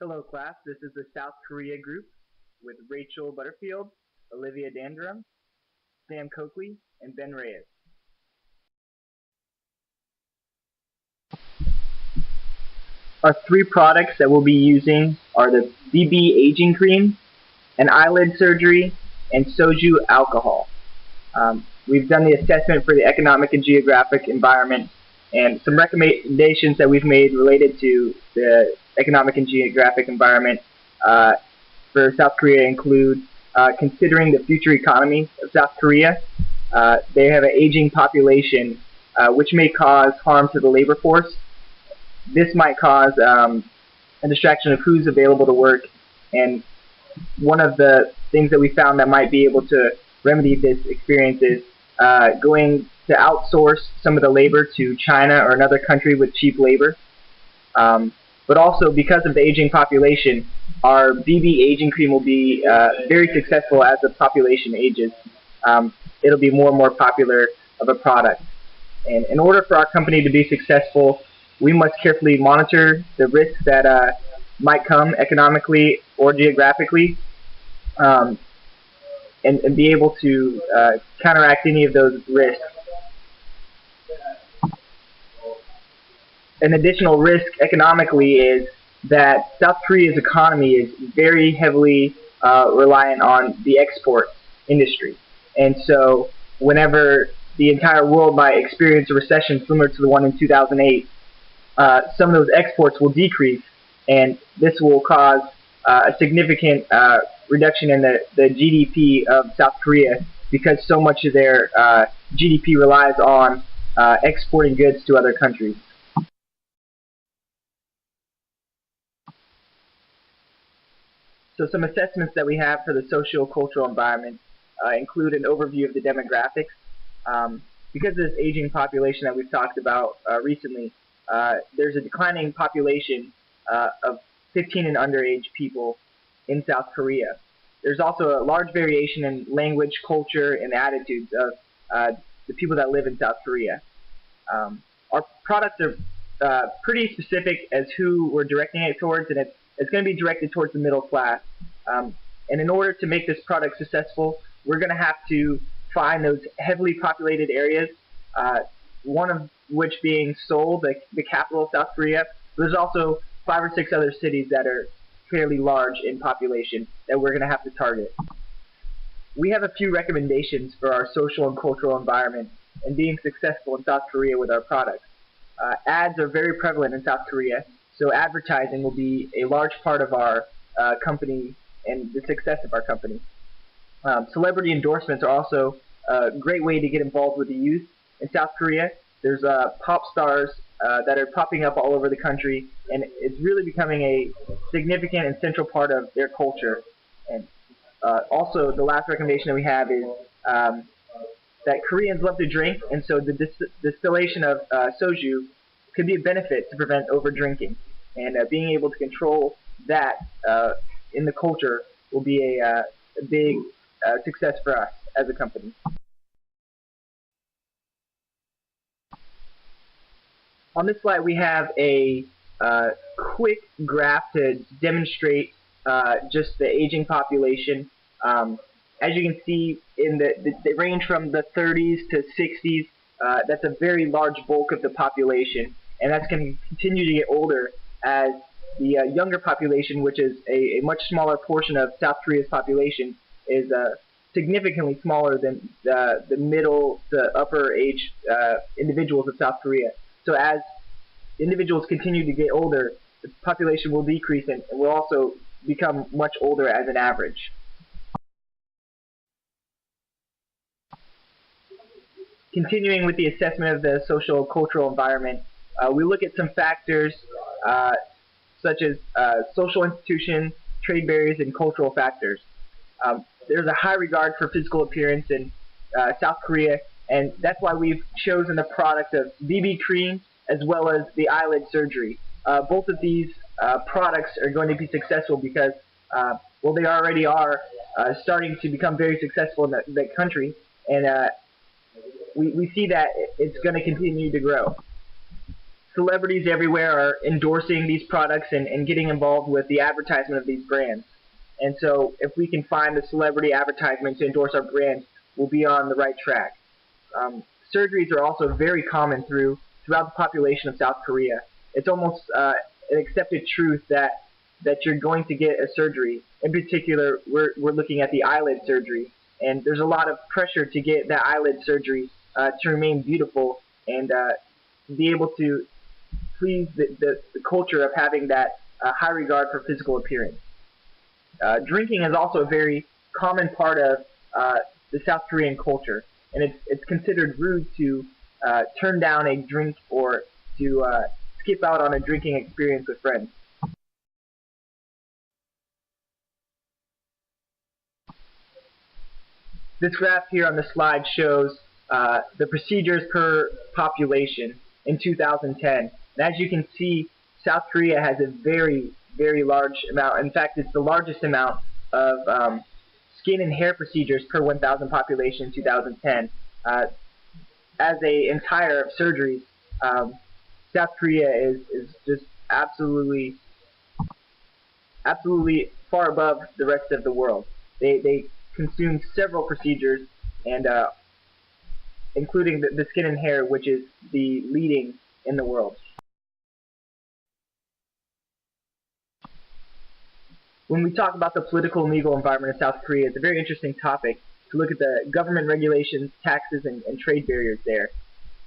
Hello class, this is the South Korea group with Rachel Butterfield, Olivia Dandrum, Sam Coakley, and Ben Reyes. Our three products that we'll be using are the BB Aging Cream, an eyelid surgery, and Soju alcohol. We've done the assessment for the economic and geographic environment, and some recommendations that we've made related to the economic and geographic environment for South Korea include considering the future economy of South Korea. They have an aging population, which may cause harm to the labor force. This might cause a distraction of who's available to work, and one of the things that we found that might be able to remedy this experience is going to outsource some of the labor to China or another country with cheap labor. But also, because of the aging population, our BB Aging Cream will be very successful as the population ages. It'll be more and more popular of a product. And in order for our company to be successful, we must carefully monitor the risks that might come economically or geographically, and be able to counteract any of those risks. An additional risk economically is that South Korea's economy is very heavily reliant on the export industry. And so whenever the entire world might experience a recession similar to the one in 2008, some of those exports will decrease, and this will cause a significant reduction in the GDP of South Korea, because so much of their GDP relies on exporting goods to other countries. So some assessments that we have for the socio-cultural environment include an overview of the demographics. Because of this aging population that we've talked about recently, there's a declining population of 15 and underage people in South Korea. There's also a large variation in language, culture, and attitudes of the people that live in South Korea. Our products are pretty specific as who we're directing it towards, and it's going to be directed towards the middle class. And in order to make this product successful, we're going to have to find those heavily populated areas, one of which being Seoul, the capital of South Korea. There's also 5 or 6 other cities that are fairly large in population that we're going to have to target. We have a few recommendations for our social and cultural environment and being successful in South Korea with our products. Ads are very prevalent in South Korea, so advertising will be a large part of our company and the success of our company. Celebrity endorsements are also a great way to get involved with the youth in South Korea. There's pop stars that are popping up all over the country, and it's really becoming a significant and central part of their culture. And also, the last recommendation that we have is that Koreans love to drink, and so the distillation of soju could be a benefit to prevent over drinking. And being able to control that in the culture will be a big success for us as a company. On this slide, we have a quick graph to demonstrate just the aging population. As you can see, they range from the 30s to 60s. That's a very large bulk of the population, and that's going to continue to get older as the younger population, which is a much smaller portion of South Korea's population, is significantly smaller than the middle to upper age individuals of South Korea. So as individuals continue to get older, the population will decrease and will also become much older as an average. Continuing with the assessment of the social cultural environment, we look at some factors such as social institutions, trade barriers, and cultural factors. There's a high regard for physical appearance in South Korea, and that's why we've chosen the product of BB cream as well as the eyelid surgery. Both of these products are going to be successful because, well, they already are starting to become very successful in the country, and we see that it's going to continue to grow. celebrities everywhere are endorsing these products and getting involved with the advertisement of these brands. And so if we can find a celebrity advertisement to endorse our brand, we'll be on the right track. Surgeries are also very common throughout the population of South Korea. It's almost an accepted truth that you're going to get a surgery. In particular, we're looking at the eyelid surgery, and there's a lot of pressure to get that eyelid surgery to remain beautiful and be able to please the culture of having that high regard for physical appearance. Drinking is also a very common part of the South Korean culture, and it's considered rude to turn down a drink or to skip out on a drinking experience with friends. This graph here on the slide shows the procedures per population in 2010. And as you can see, South Korea has a very, very large amount. In fact, it's the largest amount of skin and hair procedures per 1,000 population in 2010. As a entire of surgeries, South Korea is just absolutely far above the rest of the world. They consume several procedures, and including the skin and hair, which is the leading in the world. When we talk about the political and legal environment of South Korea, it's a very interesting topic to look at the government regulations, taxes, and trade barriers there.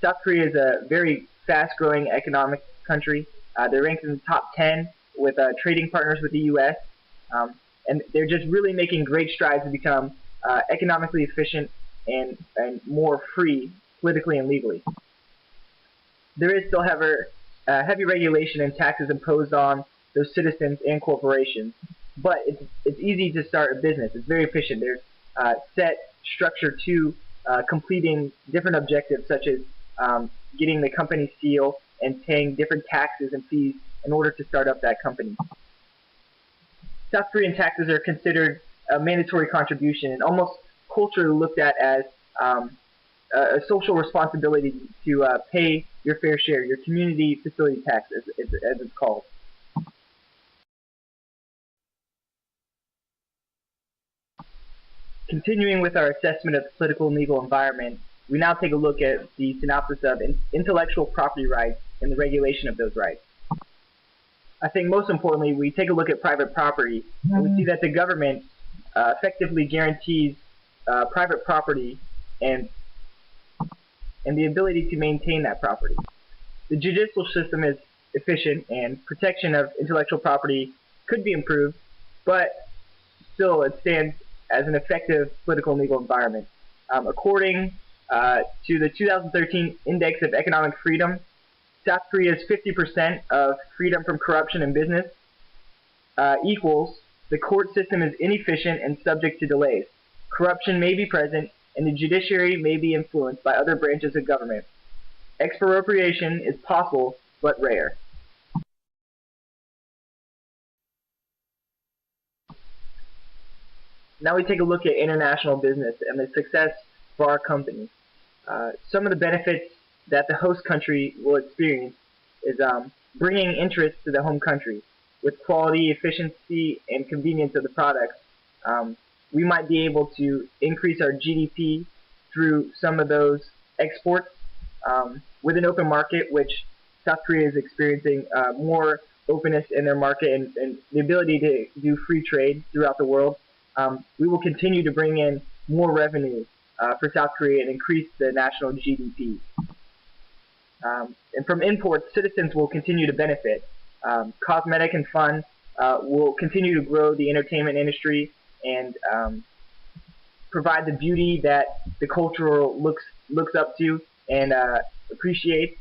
South Korea is a very fast-growing economic country. They're ranked in the top 10 with trading partners with the U.S., and they're just really making great strides to become economically efficient and more free politically and legally. There is still, however, heavy regulation and taxes imposed on those citizens and corporations, but it's easy to start a business. It's very efficient. There's set structure to completing different objectives, such as getting the company seal and paying different taxes and fees in order to start up that company. South Korean taxes are considered a mandatory contribution and almost culturally looked at as a social responsibility to pay your fair share, your community facility tax, as it's called. Continuing with our assessment of the political and legal environment, we now take a look at the synopsis of intellectual property rights and the regulation of those rights. I think most importantly, we take a look at private property, and we see that the government effectively guarantees private property and the ability to maintain that property. The judicial system is efficient, and protection of intellectual property could be improved, but still it stands as an effective political and legal environment. According to the 2013 Index of Economic Freedom, South Korea's 50% of freedom from corruption in business equals the court system is inefficient and subject to delays. Corruption may be present, and the judiciary may be influenced by other branches of government. Expropriation is possible, but rare. Now we take a look at international business and the success for our company. Some of the benefits that the host country will experience is bringing interest to the home country. With quality, efficiency, and convenience of the products, we might be able to increase our GDP through some of those exports. With an open market, which South Korea is experiencing more openness in their market and the ability to do free trade throughout the world, we will continue to bring in more revenue for South Korea and increase the national GDP. And from imports, citizens will continue to benefit. Cosmetic and fun will continue to grow the entertainment industry and provide the beauty that the culture looks up to and appreciates.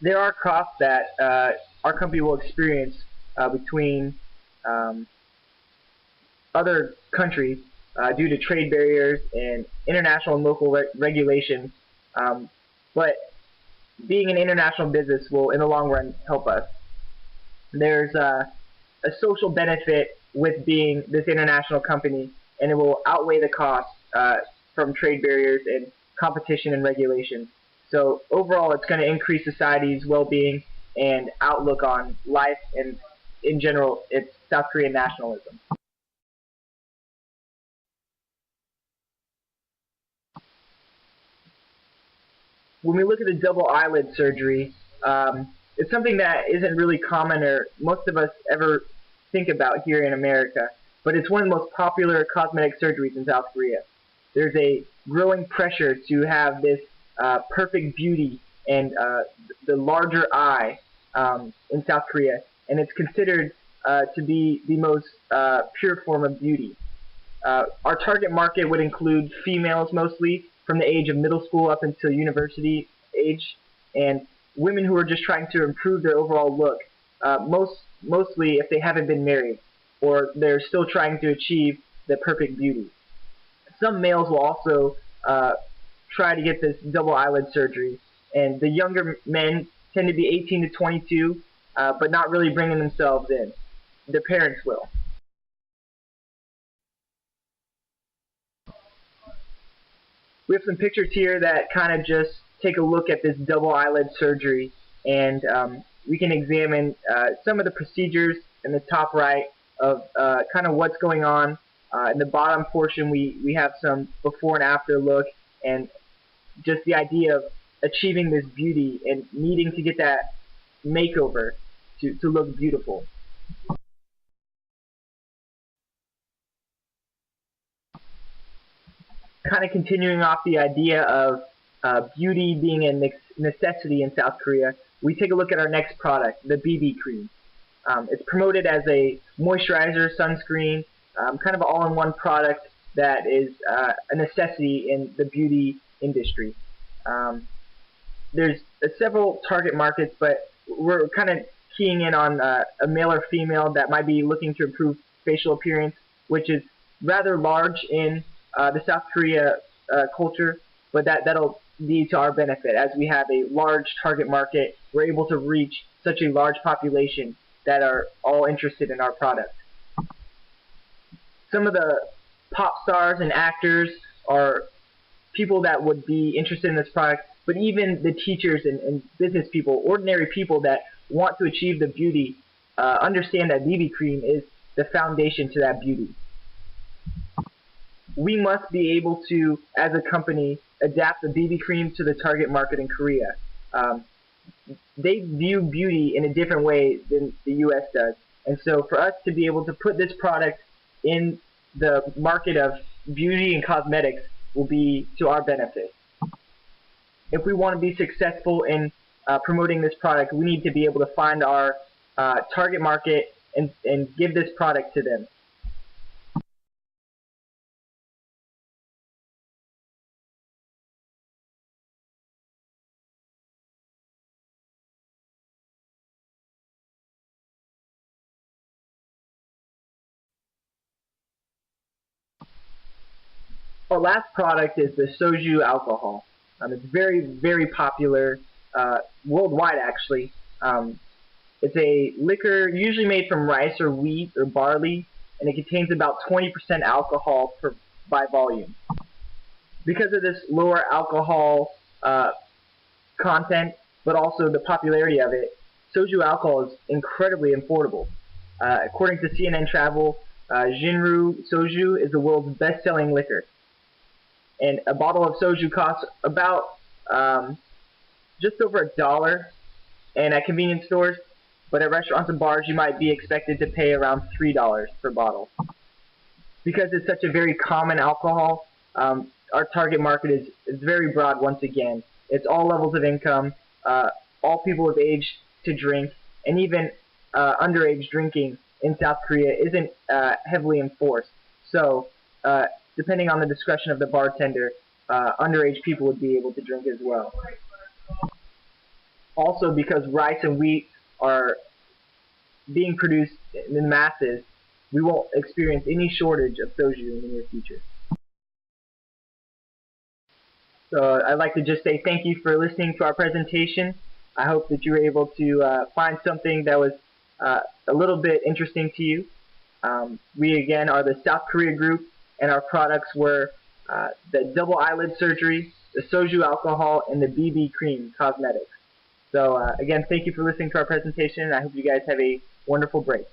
There are costs that our company will experience between other countries due to trade barriers and international and local regulations, but being an international business will, in the long run, help us. There's a social benefit with being this international company, and it will outweigh the costs from trade barriers and competition and regulation. So overall, it's going to increase society's well-being and outlook on life, and in general, it's South Korean nationalism. When we look at the double eyelid surgery, it's something that isn't really common or most of us ever think about here in America, but it's one of the most popular cosmetic surgeries in South Korea. There's a growing pressure to have this perfect beauty and the larger eye in South Korea, and it's considered to be the most pure form of beauty. Our target market would include females mostly from the age of middle school up until university age, and women who are just trying to improve their overall look, mostly if they haven't been married or they're still trying to achieve the perfect beauty. Some males will also try to get this double eyelid surgery, and the younger men tend to be 18 to 22, but not really bringing themselves in. Their parents will. We have some pictures here that kind of just take a look at this double eyelid surgery, and we can examine some of the procedures in the top right of kind of what's going on. In the bottom portion, we have some before and after look, and just the idea of achieving this beauty and needing to get that makeover to look beautiful. Kind of continuing off the idea of beauty being a necessity in South Korea, we take a look at our next product, the BB cream. It's promoted as a moisturizer, sunscreen, kind of an all-in-one product that is a necessity in the beauty industry. There's several target markets, but we're kind of keying in on a male or female that might be looking to improve facial appearance, which is rather large in the South Korea culture, but that'll be to our benefit. As we have a large target market, we're able to reach such a large population that are all interested in our product. Some of the pop stars and actors are people that would be interested in this product, but even the teachers and business people, ordinary people that want to achieve the beauty, understand that BB cream is the foundation to that beauty. We must be able to, as a company, adapt the BB cream to the target market in Korea. They view beauty in a different way than the U.S. does. And so for us to be able to put this product in the market of beauty and cosmetics will be to our benefit. If we want to be successful in promoting this product, we need to be able to find our target market and give this product to them. Our last product is the soju alcohol. It's very, very popular worldwide, actually. It's a liquor usually made from rice or wheat or barley, and it contains about 20% alcohol by volume. Because of this lower alcohol content, but also the popularity of it, soju alcohol is incredibly affordable. According to CNN Travel, Jinru Soju is the world's best-selling liquor. And a bottle of soju costs about just over $1 and at convenience stores, but at restaurants and bars you might be expected to pay around $3 per bottle. Because it's such a very common alcohol, our target market is very broad once again. It's all levels of income, all people of age to drink, and even underage drinking in South Korea isn't heavily enforced. So depending on the discretion of the bartender, underage people would be able to drink as well. Also, because rice and wheat are being produced in masses, we won't experience any shortage of soju in the near future. So I'd like to just say thank you for listening to our presentation. I hope that you were able to find something that was a little bit interesting to you. We again are the South Korea group, and our products were the double eyelid surgery, the soju alcohol, and the BB cream cosmetics. So again, thank you for listening to our presentation. I hope you guys have a wonderful break.